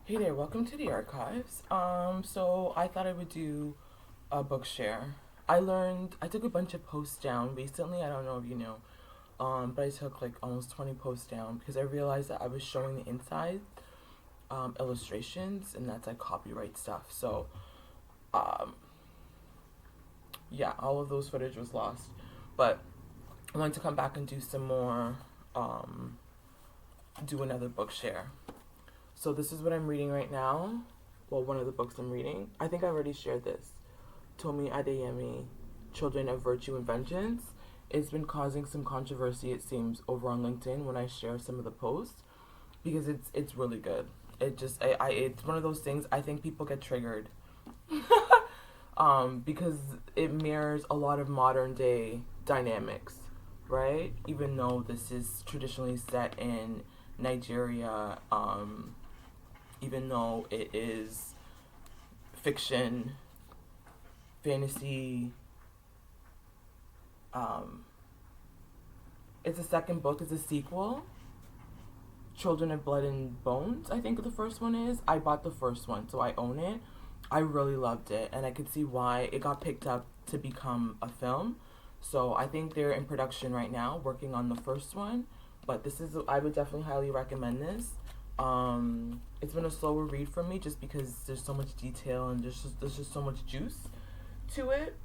Hey there, welcome to the archives. So I thought I would do a book share. I took a bunch of posts down recently. I don't know if you know, but I took like almost 20 posts down because I realized that I was showing the inside illustrations, and that's like copyright stuff. So, um, yeah, all of those footage was lost. But I wanted to come back and do some more, do another book share. So this is what I'm reading right now. Well, one of the books I'm reading. I think I already shared this. Tomi Adeyemi, Children of Virtue and Vengeance. It's been causing some controversy, it seems, over on LinkedIn when I share some of the posts because it's really good. It's one of those things. I think people get triggered because it mirrors a lot of modern day dynamics, right? Even though this is traditionally set in Nigeria, even though it is fiction, fantasy. It's a second book, it's a sequel. Children of Blood and Bones, I think the first one is. I bought the first one, so I own it. I really loved it, and I could see why it got picked up to become a film. So I think they're in production right now, working on the first one. But I would definitely highly recommend this. It's been a slower read for me just because there's so much detail and there's just so much juice to it.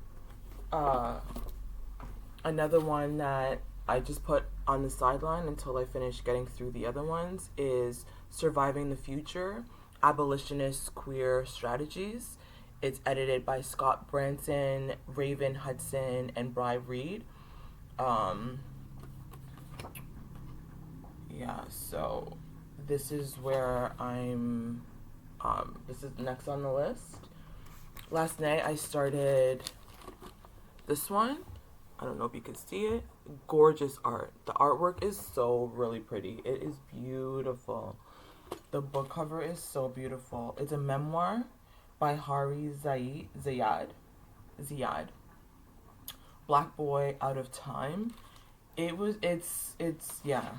Another one that I just put on the sideline until I finish getting through the other ones is Surviving the Future, Abolitionist Queer Strategies. It's edited by Scott Branson, Raven Hudson, and Bri Reed. So this is where this is next on the list. Last night I started this one. I don't know if you can see it. Gorgeous art. The artwork is so really pretty. It is beautiful. The book cover is so beautiful. It's a memoir by Ziyad. Black Boy Out of Time. It's yeah.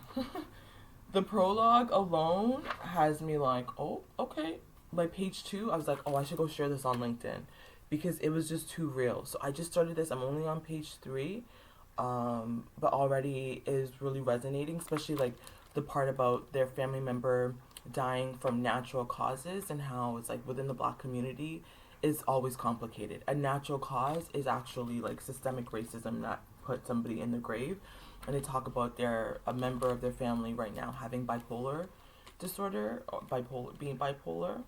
The prologue alone has me like, oh, okay. By page 2, I was like, oh, I should go share this on LinkedIn because it was just too real. So I just started this. I'm only on page 3, but already is really resonating, especially like the part about their family member dying from natural causes and how it's like within the Black community is always complicated. A natural cause is actually like systemic racism that put somebody in the grave. And they talk about a member of their family right now having bipolar disorder, or being bipolar.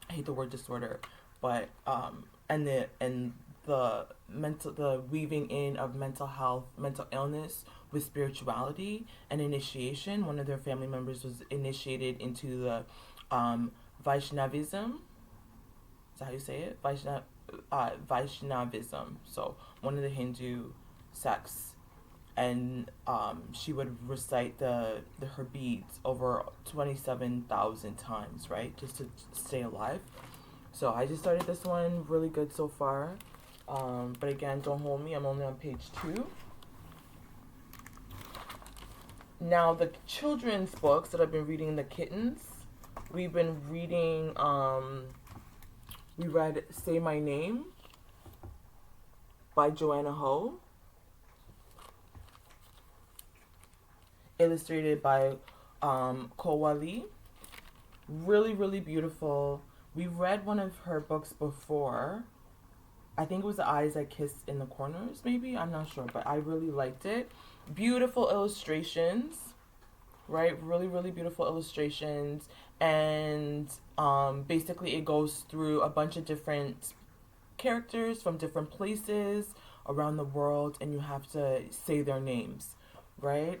I hate the word disorder, but and the weaving in of mental health, mental illness with spirituality and initiation. One of their family members was initiated into the Vaishnavism. Is that how you say it? Vaishnavism. So one of the Hindu sects, and she would recite her beads over 27,000 times, right, just to stay alive. So I just started this one, really good so far. But again, don't hold me. I'm only on page 2. Now the children's books that I've been reading, the kittens. We've been reading. We read "Say My Name" by Joanna Ho. Illustrated by Kawooya. Really, really beautiful. We read one of her books before. I think it was The Eyes That Kiss in the Corners, maybe? I'm not sure, but I really liked it. Beautiful illustrations, right? Really, really beautiful illustrations. And basically it goes through a bunch of different characters from different places around the world, and you have to say their names, right?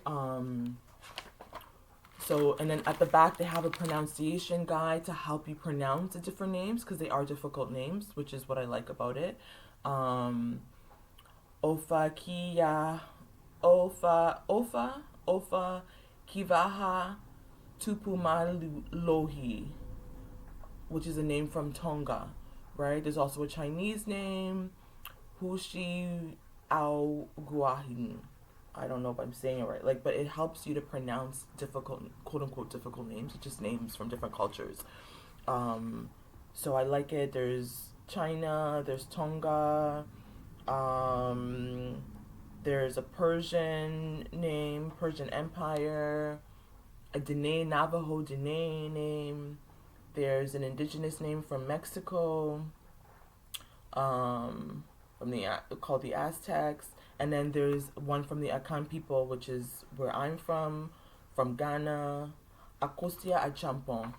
So, and then at the back they have a pronunciation guide to help you pronounce the different names because they are difficult names, which is what I like about it. Ofa Kivaha Tupumalohi, which is a name from Tonga, right? There's also a Chinese name, Hushi Auguahin. I don't know if I'm saying it right, like, but it helps you to pronounce difficult, quote unquote, difficult names, just names from different cultures. So I like it. There's China, there's Tonga, there's a Persian name, Persian Empire, a Dene, Navajo Dene name. There's an indigenous name from Mexico, from called the Aztecs, and then there's one from the Akan people, which is where I'm from Ghana, Akostia Achampon.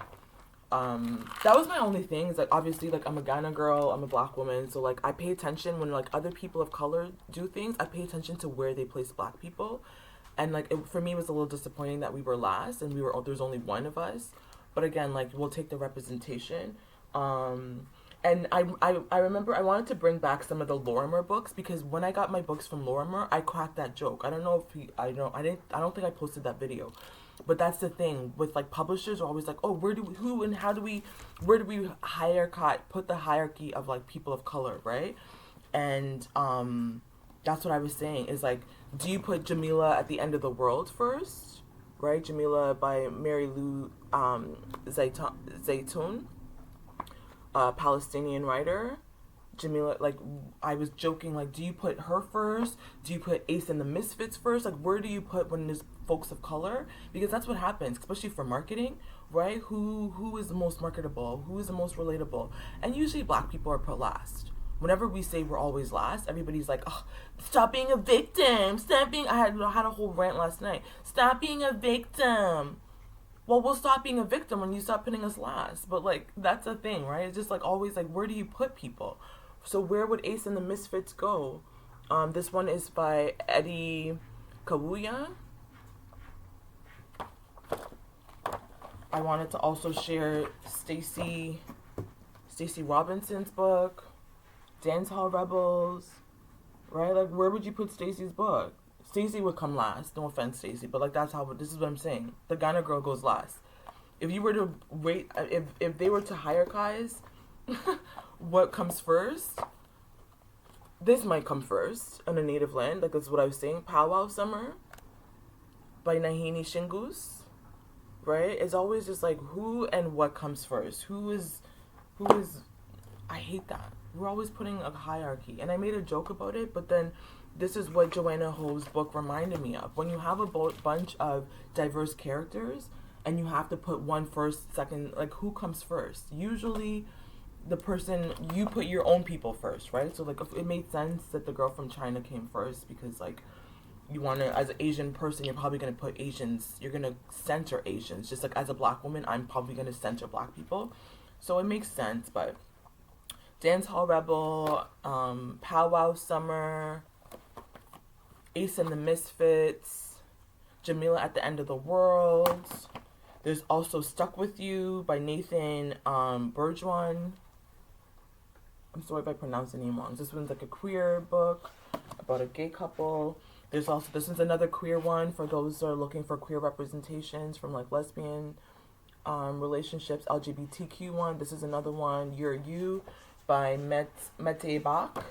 That was my only thing. Is like obviously like I'm a Ghana girl, I'm a black woman, so like I pay attention when like other people of color do things. I pay attention to where they place black people, and like for me it was a little disappointing that we were last and there's only one of us. But again, like we'll take the representation. And I remember I wanted to bring back some of the Lorimer books because when I got my books from Lorimer, I cracked that joke. I don't know if I don't think I posted that video. But that's the thing with like publishers are always like, oh, where do we put the hierarchy of like people of color, right? And that's what I was saying is like, do you put Jamila at the end of the world first, right? Jamila by Mary Lou Zeitoun, Palestinian writer. Jamila, like I was joking, like, do you put her first? Do you put Ace and the Misfits first? Like, where do you put when there's folks of color? Because that's what happens, especially for marketing, right? Who is the most marketable? Who is the most relatable? And usually black people are put last. Whenever we say we're always last, everybody's like, oh, stop being a victim. Stop being, I had a whole rant last night. Stop being a victim. Well, we'll stop being a victim when you stop putting us last. But like, that's a thing, right? It's just like always like, where do you put people? So where would Ace and the Misfits go? This one is by Eddie Kawooya. I wanted to also share Stacey Robinson's book, Dancehall Rebels, right? Like, where would you put Stacey's book? Stacey would come last. No offense, Stacey, but like this is what I'm saying. The Ghana girl goes last. If you were to rate, if they were to hierarchize what comes first, this might come first on a native land. Like that's what I was saying. Powwow Summer by Nahanni Shingoose, right? It's always just like who and what comes first. Who is I hate that. We're always putting a hierarchy. And I made a joke about it, but then this is what Joanna Ho's book reminded me of. When you have a bunch of diverse characters and you have to put one first, second, like who comes first? Usually the person, you put your own people first, right? So like if it made sense that the girl from China came first because like you want to, as an Asian person, you're probably going to put Asians, you're going to center Asians. Just like as a black woman, I'm probably going to center black people. So it makes sense, but Dancehall Rebel, Powwow Summer, Ace and the Misfits, Jamila at the End of the World. There's also Stuck With You by Nathan Burgoine. I'm sorry if I pronounced the name wrong. This one's like a queer book about a gay couple. There's also, this one's another queer one for those that are looking for queer representations from like lesbian relationships, LGBTQ one. This is another one, You're You by Mette Bach.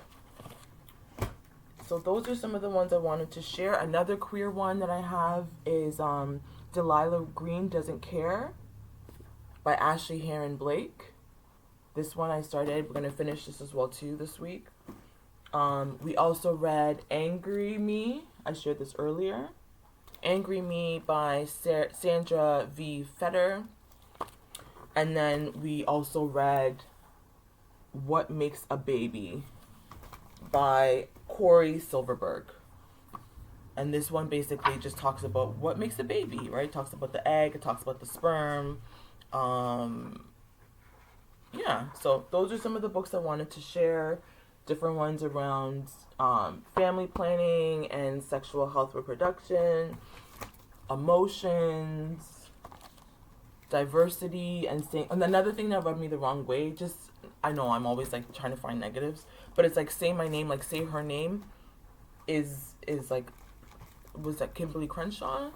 So those are some of the ones I wanted to share. Another queer one that I have is Delilah Green Doesn't Care by Ashley Heron Blake. This one I started. We're going to finish this as well too this week. We also read Angry Me. I shared this earlier. Angry Me by Sandra V. Fetter. And then we also read What Makes a Baby by Cory Silverberg. And this one basically just talks about what makes a baby, right? It talks about the egg, it talks about the sperm. Yeah, so those are some of the books I wanted to share. Different ones around family planning and sexual health, reproduction, emotions, diversity, and saying. And another thing that rubbed me the wrong way, just, I know I'm always like trying to find negatives, but it's like say my name, like say her name is like, was that Kimberly Crenshaw?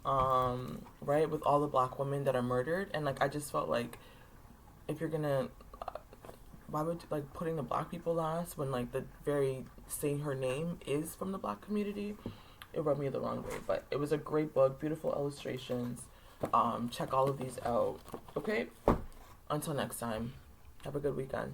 Right, with all the black women that are murdered. And like I just felt like if you're gonna why would like putting the black people last when like the very saying her name is from the black community, it rubbed me the wrong way. But it was a great book, beautiful illustrations. Check all of these out. Okay, until next time, have a good weekend.